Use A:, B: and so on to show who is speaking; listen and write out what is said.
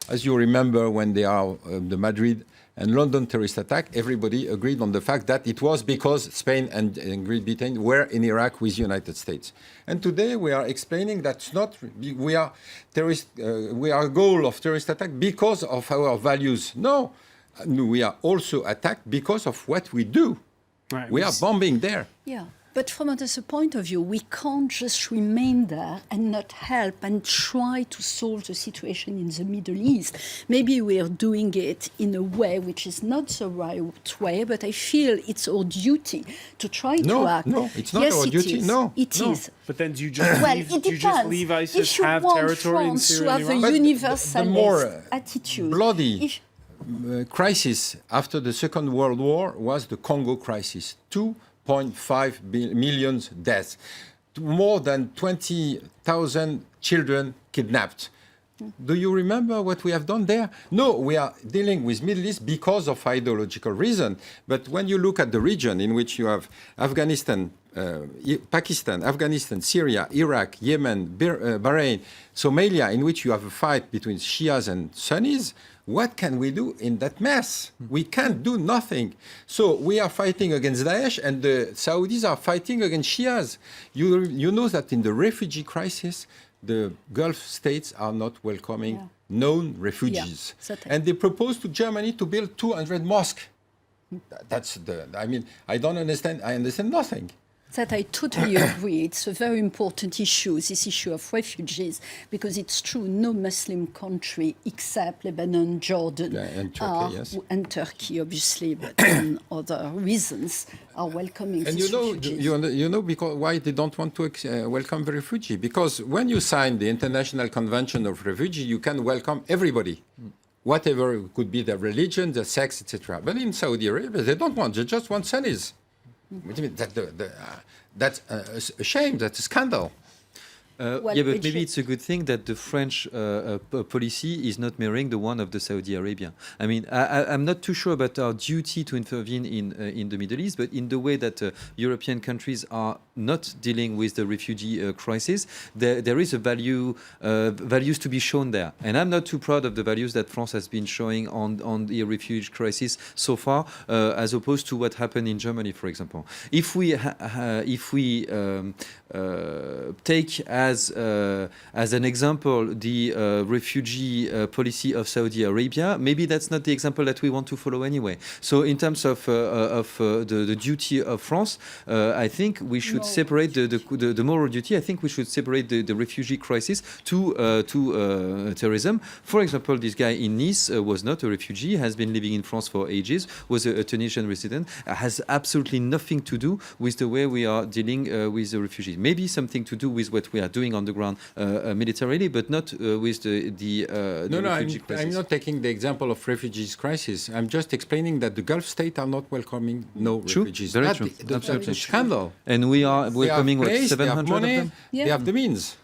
A: as you remember, when they are the Madrid and London terrorist attack, everybody agreed on the fact that it was because Spain and Great Britain were in Iraq with the United States. And today we are explaining that's not, we are a goal of terrorist attack because of our values. No, we are also attacked because of what we do. Right. We are bombing there.
B: Yeah. But from another point of view, we can't just remain there and not help and try to solve the situation in the Middle East. Maybe we are doing it in a way which is not the right way, but I feel it's our duty to try to act.
A: No, it's not our duty. No,
B: it is.
C: But then do you just leave ISIS have territory in Syria and Iraq?
B: If you want France to have a universalist attitude,
A: bloody crisis after the Second World War was the Congo crisis. 2.5 million deaths, more than 20,000 children kidnapped. Do you remember what we have done there? No, we are dealing with Middle East because of ideological reason. But when you look at the region in which you have Afghanistan, Pakistan, Afghanistan, Syria, Iraq, Yemen, Bahrain, Somalia, in which you have a fight between Shias and Sunnis, what can we do in that mess? We can't do nothing. So we are fighting against Daesh, and the Saudis are fighting against Shias. You know that in the refugee crisis, the Gulf states are not welcoming known refugees. And they propose to Germany to build 200 mosques. I don't understand. I understand nothing.
B: That I totally agree. It's a very important issue, this issue of refugees, because it's true, no Muslim country except Lebanon, Jordan, and Turkey, obviously, but other reasons are welcoming these refugees.
A: You know because why they don't want to welcome the refugee? Because when you sign the International Convention of Refugee, you can welcome everybody. Whatever could be their religion, their sex, etc. But in Saudi Arabia, they don't want, they just want Sunnis. That's a shame, that's a scandal.
D: But maybe it's a good thing that the French policy is not mirroring the one of the Saudi Arabia. I mean, I'm not too sure about our duty to intervene in the Middle East, but in the way that European countries are not dealing with the refugee crisis, there is a values to be shown there. And I'm not too proud of the values that France has been showing on the refugee crisis so far, as opposed to what happened in Germany, for example. If we take as an example the refugee policy of Saudi Arabia, maybe that's not the example that we want to follow anyway. So in terms of the duty of France, I think we should separate the moral duty. I think we should separate the refugee crisis to terrorism. For example, this guy in Nice was not a refugee, has been living in France for ages, was a Tunisian resident, has absolutely nothing to do with the way we are dealing with the refugees. Maybe something to do with what we are doing on the ground militarily, but not with the refugee crisis.
A: I'm not taking the example of refugees crisis. I'm just explaining that the Gulf states are not welcoming refugees.
D: Very true.
A: That's a scandal.
D: And we are welcoming, 700 of them?
A: They have the means.